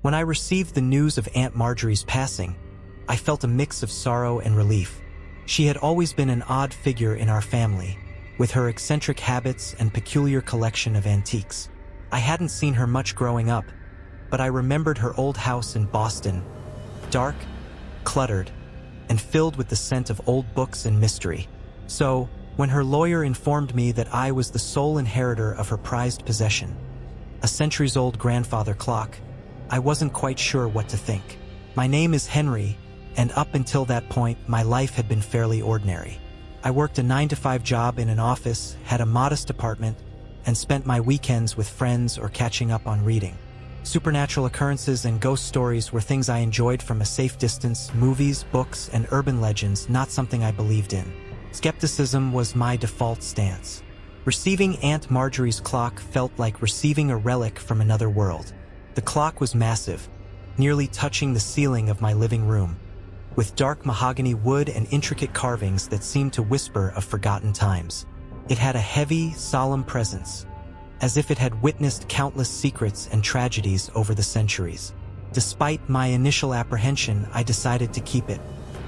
When I received the news of Aunt Marjorie's passing, I felt a mix of sorrow and relief. She had always been an odd figure in our family, with her eccentric habits and peculiar collection of antiques. I hadn't seen her much growing up, but I remembered her old house in Boston, dark, cluttered, and filled with the scent of old books and mystery. So, when her lawyer informed me that I was the sole inheritor of her prized possession, a centuries-old grandfather clock, I wasn't quite sure what to think. My name is Henry, and up until that point, my life had been fairly ordinary. I worked a 9-to-5 job in an office, had a modest apartment, and spent my weekends with friends or catching up on reading. Supernatural occurrences and ghost stories were things I enjoyed from a safe distance. Movies, books, and urban legends, not something I believed in. Skepticism was my default stance. Receiving Aunt Marjorie's clock felt like receiving a relic from another world. The clock was massive, nearly touching the ceiling of my living room, with dark mahogany wood and intricate carvings that seemed to whisper of forgotten times. It had a heavy, solemn presence, as if it had witnessed countless secrets and tragedies over the centuries. Despite my initial apprehension, I decided to keep it.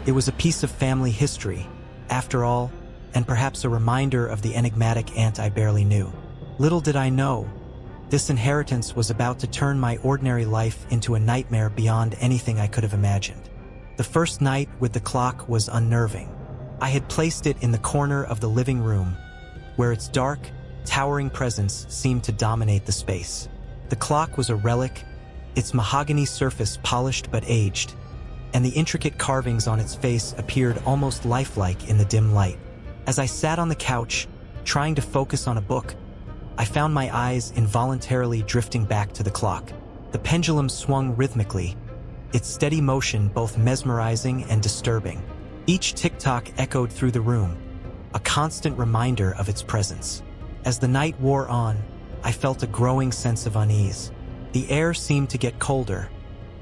It was a piece of family history, after all, and perhaps a reminder of the enigmatic aunt I barely knew. Little did I know, this inheritance was about to turn my ordinary life into a nightmare beyond anything I could have imagined. The first night with the clock was unnerving. I had placed it in the corner of the living room, where its dark, towering presence seemed to dominate the space. The clock was a relic, its mahogany surface polished but aged, and the intricate carvings on its face appeared almost lifelike in the dim light. As I sat on the couch, trying to focus on a book, I found my eyes involuntarily drifting back to the clock. The pendulum swung rhythmically, its steady motion both mesmerizing and disturbing. Each tick-tock echoed through the room, a constant reminder of its presence. As the night wore on, I felt a growing sense of unease. The air seemed to get colder,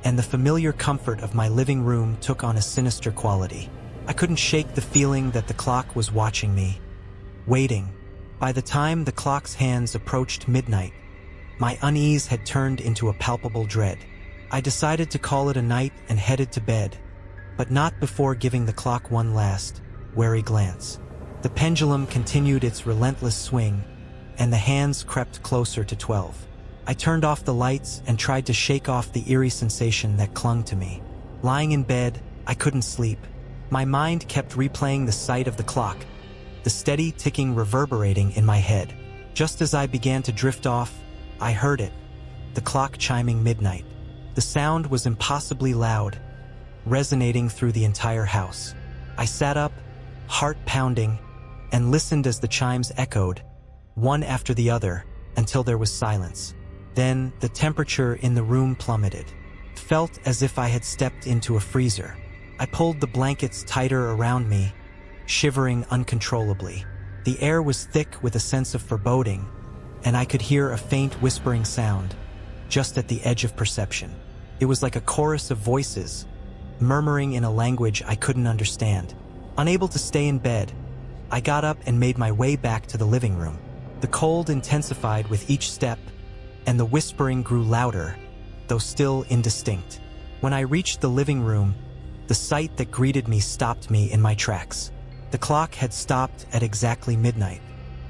and the familiar comfort of my living room took on a sinister quality. I couldn't shake the feeling that the clock was watching me, waiting. By the time the clock's hands approached midnight, my unease had turned into a palpable dread. I decided to call it a night and headed to bed, but not before giving the clock one last, wary glance. The pendulum continued its relentless swing, and the hands crept closer to 12. I turned off the lights and tried to shake off the eerie sensation that clung to me. Lying in bed, I couldn't sleep. My mind kept replaying the sight of the clock, the steady ticking reverberating in my head. Just as I began to drift off, I heard it, the clock chiming midnight. The sound was impossibly loud, resonating through the entire house. I sat up, heart pounding, and listened as the chimes echoed, one after the other, until there was silence. Then the temperature in the room plummeted. It felt as if I had stepped into a freezer. I pulled the blankets tighter around me, shivering uncontrollably. The air was thick with a sense of foreboding, and I could hear a faint whispering sound, just at the edge of perception. It was like a chorus of voices, murmuring in a language I couldn't understand. Unable to stay in bed, I got up and made my way back to the living room. The cold intensified with each step, and the whispering grew louder, though still indistinct. When I reached the living room, the sight that greeted me stopped me in my tracks. The clock had stopped at exactly midnight.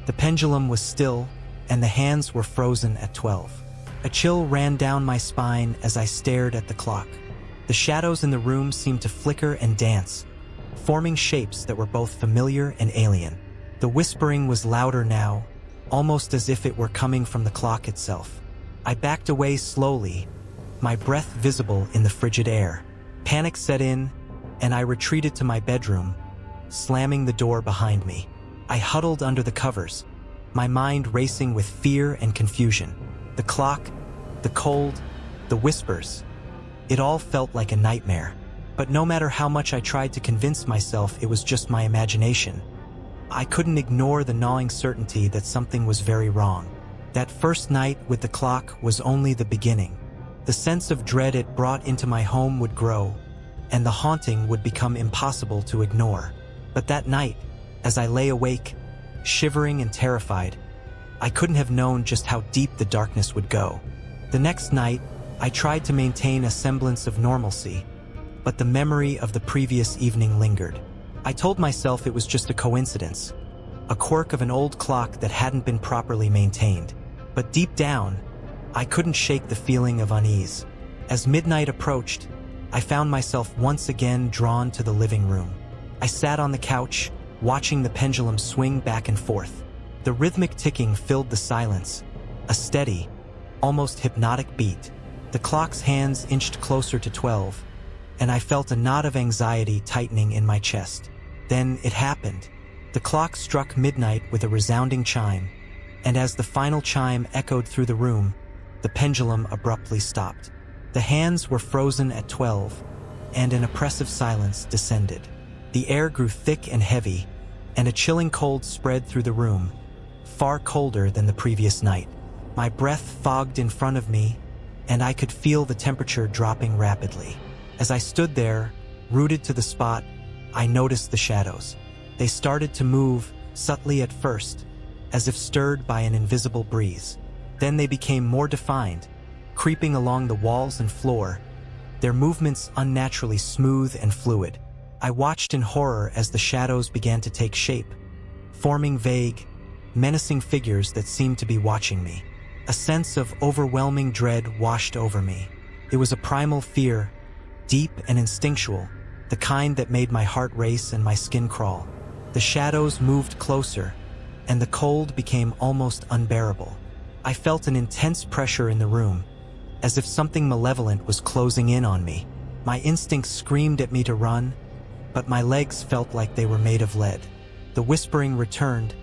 The pendulum was still, and the hands were frozen at 12. A chill ran down my spine as I stared at the clock. The shadows in the room seemed to flicker and dance, forming shapes that were both familiar and alien. The whispering was louder now, almost as if it were coming from the clock itself. I backed away slowly, my breath visible in the frigid air. Panic set in, and I retreated to my bedroom, slamming the door behind me. I huddled under the covers, my mind racing with fear and confusion. The clock, the cold, the whispers. It all felt like a nightmare. But no matter how much I tried to convince myself it was just my imagination, I couldn't ignore the gnawing certainty that something was very wrong. That first night with the clock was only the beginning. The sense of dread it brought into my home would grow, and the haunting would become impossible to ignore. But that night, as I lay awake, shivering and terrified, I couldn't have known just how deep the darkness would go. The next night, I tried to maintain a semblance of normalcy, but the memory of the previous evening lingered. I told myself it was just a coincidence, a quirk of an old clock that hadn't been properly maintained. But deep down, I couldn't shake the feeling of unease. As midnight approached, I found myself once again drawn to the living room. I sat on the couch, watching the pendulum swing back and forth. The rhythmic ticking filled the silence, a steady, almost hypnotic beat. The clock's hands inched closer to 12, and I felt a knot of anxiety tightening in my chest. Then it happened. The clock struck midnight with a resounding chime, and as the final chime echoed through the room, the pendulum abruptly stopped. The hands were frozen at 12, and an oppressive silence descended. The air grew thick and heavy, and a chilling cold spread through the room, far colder than the previous night. My breath fogged in front of me, and I could feel the temperature dropping rapidly. As I stood there, rooted to the spot, I noticed the shadows. They started to move, subtly at first, as if stirred by an invisible breeze. Then they became more defined, creeping along the walls and floor, their movements unnaturally smooth and fluid. I watched in horror as the shadows began to take shape, forming vague, menacing figures that seemed to be watching me. A sense of overwhelming dread washed over me. It was a primal fear, deep and instinctual, the kind that made my heart race and my skin crawl. The shadows moved closer, and the cold became almost unbearable. I felt an intense pressure in the room, as if something malevolent was closing in on me. My instincts screamed at me to run, but my legs felt like they were made of lead. The whispering returned,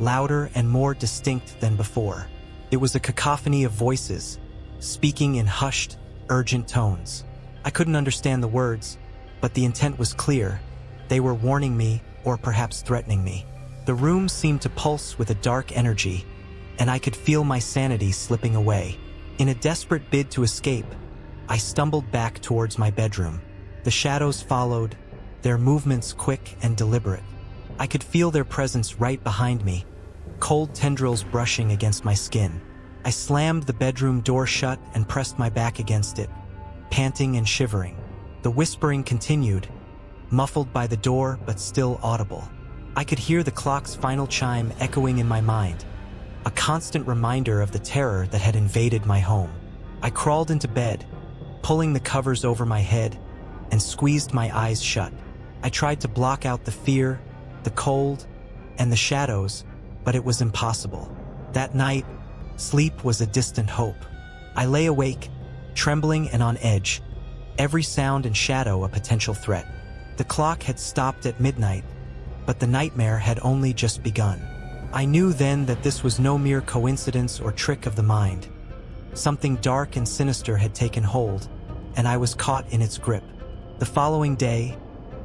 louder and more distinct than before. It was a cacophony of voices, speaking in hushed, urgent tones. I couldn't understand the words, but the intent was clear. They were warning me, or perhaps threatening me. The room seemed to pulse with a dark energy, and I could feel my sanity slipping away. In a desperate bid to escape, I stumbled back towards my bedroom. The shadows followed, their movements quick and deliberate. I could feel their presence right behind me, cold tendrils brushing against my skin. I slammed the bedroom door shut and pressed my back against it, panting and shivering. The whispering continued, muffled by the door but still audible. I could hear the clock's final chime echoing in my mind, a constant reminder of the terror that had invaded my home. I crawled into bed, pulling the covers over my head, and squeezed my eyes shut. I tried to block out the fear, the cold, and the shadows, but it was impossible. That night, sleep was a distant hope. I lay awake, trembling and on edge, every sound and shadow a potential threat. The clock had stopped at midnight, but the nightmare had only just begun. I knew then that this was no mere coincidence or trick of the mind. Something dark and sinister had taken hold, and I was caught in its grip. The following day,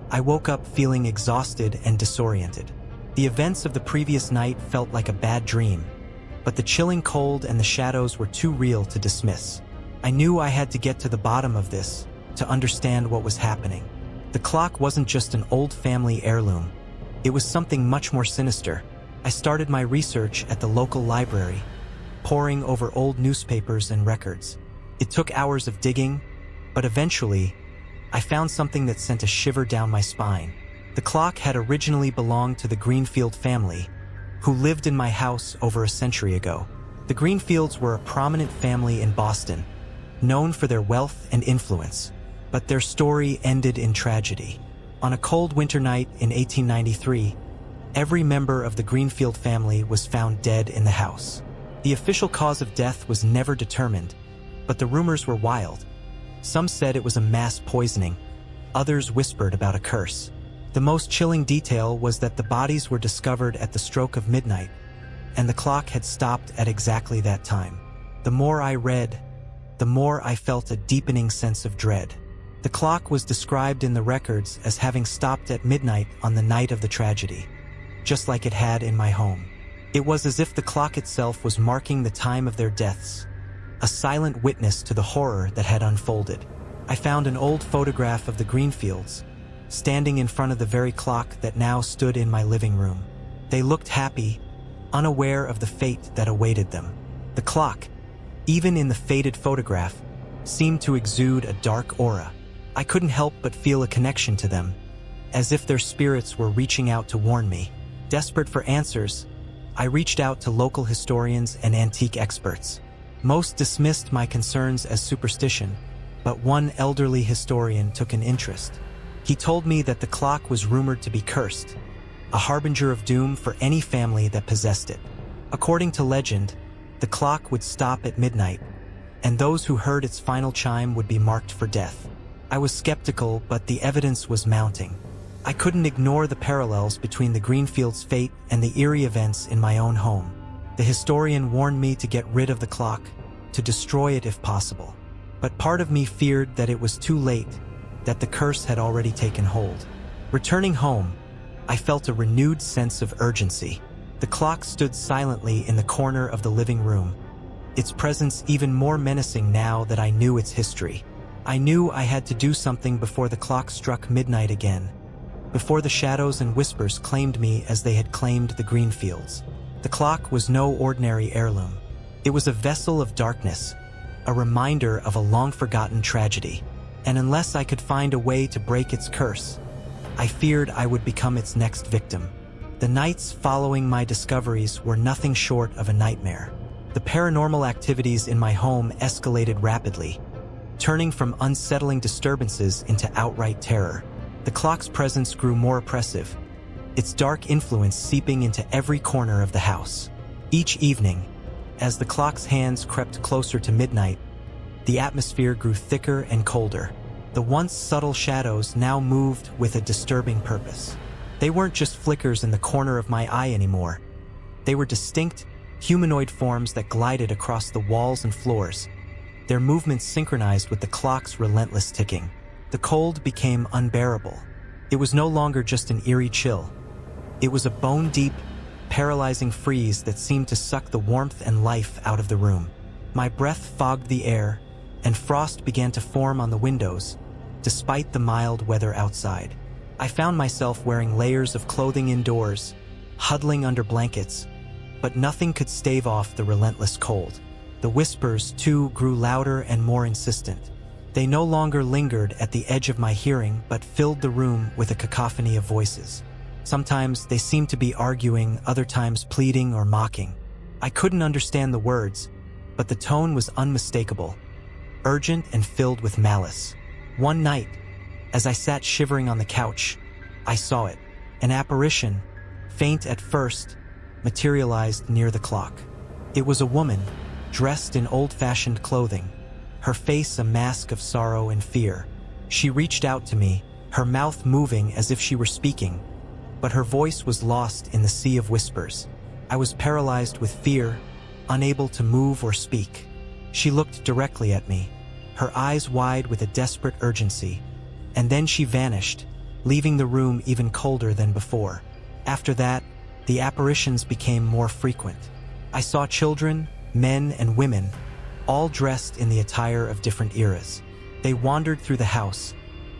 I woke up feeling exhausted and disoriented. The events of the previous night felt like a bad dream, but the chilling cold and the shadows were too real to dismiss. I knew I had to get to the bottom of this, to understand what was happening. The clock wasn't just an old family heirloom. It was something much more sinister. I started my research at the local library, poring over old newspapers and records. It took hours of digging, but eventually, I found something that sent a shiver down my spine. The clock had originally belonged to the Greenfield family, who lived in my house over a century ago. The Greenfields were a prominent family in Boston, known for their wealth and influence, but their story ended in tragedy. On a cold winter night in 1893, every member of the Greenfield family was found dead in the house. The official cause of death was never determined, but the rumors were wild. Some said it was a mass poisoning, others whispered about a curse. The most chilling detail was that the bodies were discovered at the stroke of midnight, and the clock had stopped at exactly that time. The more I read, the more I felt a deepening sense of dread. The clock was described in the records as having stopped at midnight on the night of the tragedy, just like it had in my home. It was as if the clock itself was marking the time of their deaths, a silent witness to the horror that had unfolded. I found an old photograph of the Greenfields, standing in front of the very clock that now stood in my living room. They looked happy, unaware of the fate that awaited them. The clock, even in the faded photograph, seemed to exude a dark aura. I couldn't help but feel a connection to them, as if their spirits were reaching out to warn me. Desperate for answers, I reached out to local historians and antique experts. Most dismissed my concerns as superstition, but one elderly historian took an interest. He told me that the clock was rumored to be cursed, a harbinger of doom for any family that possessed it. According to legend, the clock would stop at midnight, and those who heard its final chime would be marked for death. I was skeptical, but the evidence was mounting. I couldn't ignore the parallels between the Greenfields' fate and the eerie events in my own home. The historian warned me to get rid of the clock, to destroy it if possible. But part of me feared that it was too late, that the curse had already taken hold. Returning home, I felt a renewed sense of urgency. The clock stood silently in the corner of the living room, its presence even more menacing now that I knew its history. I knew I had to do something before the clock struck midnight again, before the shadows and whispers claimed me as they had claimed the Greenfields. The clock was no ordinary heirloom. It was a vessel of darkness, a reminder of a long-forgotten tragedy. And unless I could find a way to break its curse, I feared I would become its next victim. The nights following my discoveries were nothing short of a nightmare. The paranormal activities in my home escalated rapidly, turning from unsettling disturbances into outright terror. The clock's presence grew more oppressive, its dark influence seeping into every corner of the house. Each evening, as the clock's hands crept closer to midnight, the atmosphere grew thicker and colder. The once subtle shadows now moved with a disturbing purpose. They weren't just flickers in the corner of my eye anymore. They were distinct, humanoid forms that glided across the walls and floors, their movements synchronized with the clock's relentless ticking. The cold became unbearable. It was no longer just an eerie chill. It was a bone-deep, paralyzing freeze that seemed to suck the warmth and life out of the room. My breath fogged the air, and frost began to form on the windows, despite the mild weather outside. I found myself wearing layers of clothing indoors, huddling under blankets, but nothing could stave off the relentless cold. The whispers, too, grew louder and more insistent. They no longer lingered at the edge of my hearing, but filled the room with a cacophony of voices. Sometimes they seemed to be arguing, other times pleading or mocking. I couldn't understand the words, but the tone was unmistakable, urgent and filled with malice. One night, as I sat shivering on the couch, I saw it. An apparition, faint at first, materialized near the clock. It was a woman, dressed in old-fashioned clothing, her face a mask of sorrow and fear. She reached out to me, her mouth moving as if she were speaking, but her voice was lost in the sea of whispers. I was paralyzed with fear, unable to move or speak. She looked directly at me, her eyes wide with a desperate urgency, and then she vanished, leaving the room even colder than before. After that, the apparitions became more frequent. I saw children, men, and women, all dressed in the attire of different eras. They wandered through the house,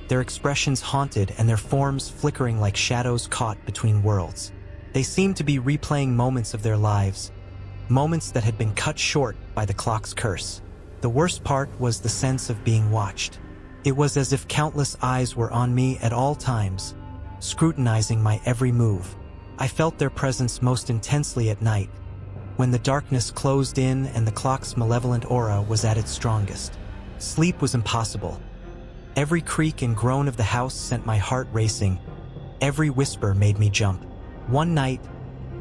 their expressions haunted and their forms flickering like shadows caught between worlds. They seemed to be replaying moments of their lives, moments that had been cut short by the clock's curse. The worst part was the sense of being watched. It was as if countless eyes were on me at all times, scrutinizing my every move. I felt their presence most intensely at night, when the darkness closed in and the clock's malevolent aura was at its strongest. Sleep was impossible. Every creak and groan of the house sent my heart racing. Every whisper made me jump. One night,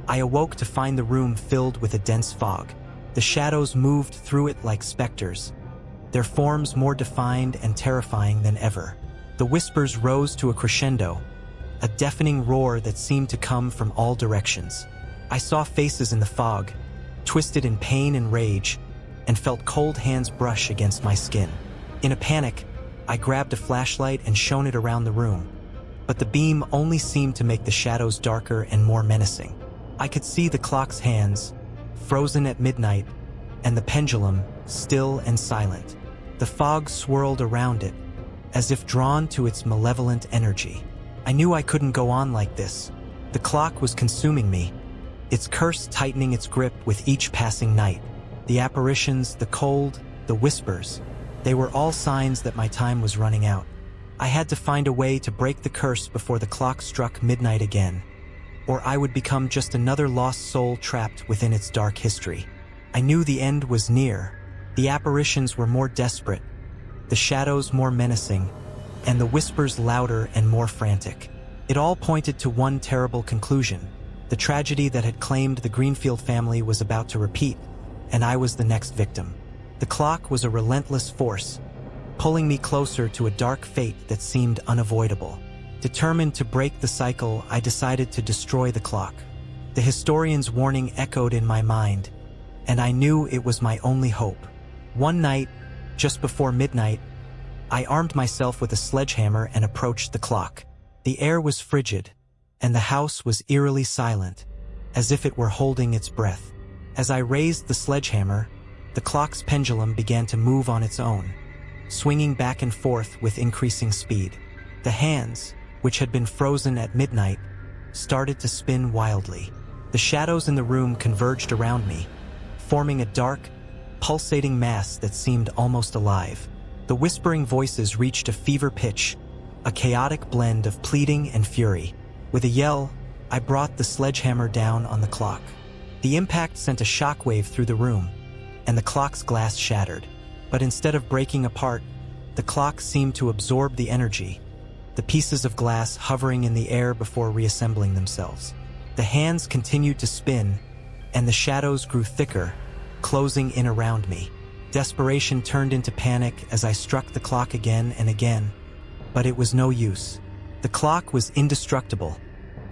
I awoke to find the room filled with a dense fog. The shadows moved through it like specters, their forms more defined and terrifying than ever. The whispers rose to a crescendo, a deafening roar that seemed to come from all directions. I saw faces in the fog, twisted in pain and rage, and felt cold hands brush against my skin. In a panic, I grabbed a flashlight and shone it around the room, but the beam only seemed to make the shadows darker and more menacing. I could see the clock's hands, frozen at midnight, and the pendulum, still and silent. The fog swirled around it, as if drawn to its malevolent energy. I knew I couldn't go on like this. The clock was consuming me, its curse tightening its grip with each passing night. The apparitions, the cold, the whispers, They were all signs that my time was running out. I had to find a way to break the curse before the clock struck midnight again, or I would become just another lost soul trapped within its dark history. I knew the end was near. The apparitions were more desperate, the shadows more menacing, and the whispers louder and more frantic. It all pointed to one terrible conclusion. The tragedy that had claimed the Greenfield family was about to repeat, and I was the next victim. The clock was a relentless force, pulling me closer to a dark fate that seemed unavoidable. Determined to break the cycle, I decided to destroy the clock. The historian's warning echoed in my mind, and I knew it was my only hope. One night, just before midnight, I armed myself with a sledgehammer and approached the clock. The air was frigid, and the house was eerily silent, as if it were holding its breath. As I raised the sledgehammer, the clock's pendulum began to move on its own, swinging back and forth with increasing speed. The hands, which had been frozen at midnight, started to spin wildly. The shadows in the room converged around me, forming a dark, pulsating mass that seemed almost alive. The whispering voices reached a fever pitch, a chaotic blend of pleading and fury. With a yell, I brought the sledgehammer down on the clock. The impact sent a shockwave through the room, and the clock's glass shattered. But instead of breaking apart, the clock seemed to absorb the energy, the pieces of glass hovering in the air before reassembling themselves. The hands continued to spin, and the shadows grew thicker, closing in around me. Desperation turned into panic as I struck the clock again and again, but it was no use. The clock was indestructible,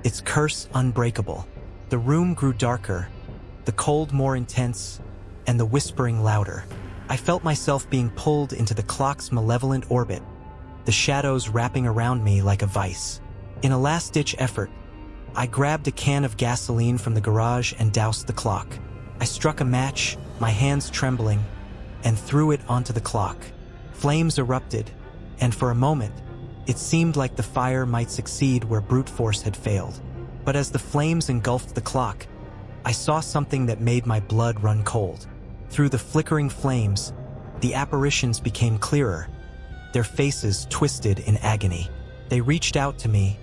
its curse unbreakable. The room grew darker, the cold more intense, and the whispering louder. I felt myself being pulled into the clock's malevolent orbit, the shadows wrapping around me like a vice. In a last-ditch effort, I grabbed a can of gasoline from the garage and doused the clock. I struck a match, my hands trembling, and threw it onto the clock. Flames erupted, and for a moment, it seemed like the fire might succeed where brute force had failed. But as the flames engulfed the clock, I saw something that made my blood run cold. Through the flickering flames, the apparitions became clearer, their faces twisted in agony. They reached out to me,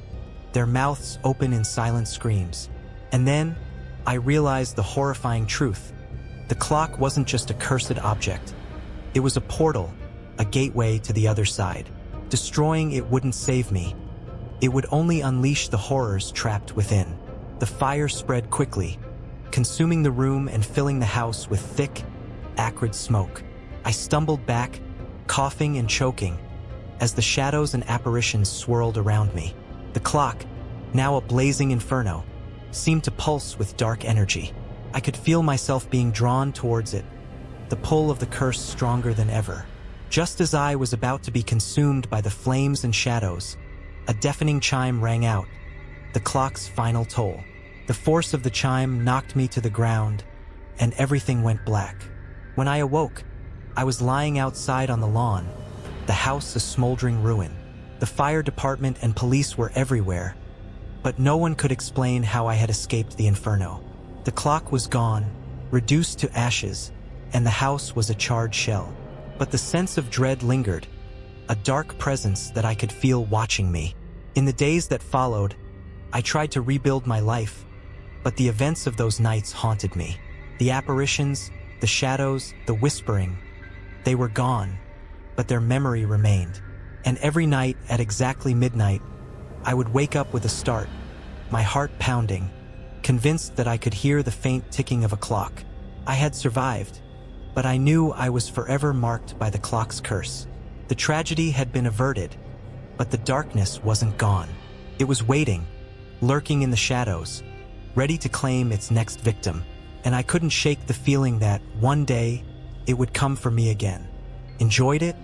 their mouths open in silent screams. And then, I realized the horrifying truth. The clock wasn't just a cursed object. It was a portal, a gateway to the other side. Destroying it wouldn't save me. It would only unleash the horrors trapped within. The fire spread quickly, consuming the room and filling the house with thick, acrid smoke. I stumbled back, coughing and choking, as the shadows and apparitions swirled around me. The clock, now a blazing inferno, seemed to pulse with dark energy. I could feel myself being drawn towards it, the pull of the curse stronger than ever. Just as I was about to be consumed by the flames and shadows, a deafening chime rang out, the clock's final toll. The force of the chime knocked me to the ground, and everything went black. When I awoke, I was lying outside on the lawn, the house a smoldering ruin. The fire department and police were everywhere, but no one could explain how I had escaped the inferno. The clock was gone, reduced to ashes, and the house was a charred shell. But the sense of dread lingered, a dark presence that I could feel watching me. In the days that followed, I tried to rebuild my life, but the events of those nights haunted me. The apparitions, the shadows, the whispering, they were gone, but their memory remained. And every night at exactly midnight, I would wake up with a start, my heart pounding, convinced that I could hear the faint ticking of a clock. I had survived, but I knew I was forever marked by the clock's curse. The tragedy had been averted, but the darkness wasn't gone. It was waiting, lurking in the shadows, ready to claim its next victim. And I couldn't shake the feeling that, one day, it would come for me again. Enjoyed it?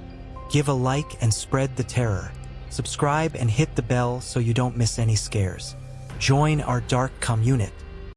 Give a like and spread the terror. Subscribe and hit the bell so you don't miss any scares. Join our dark community.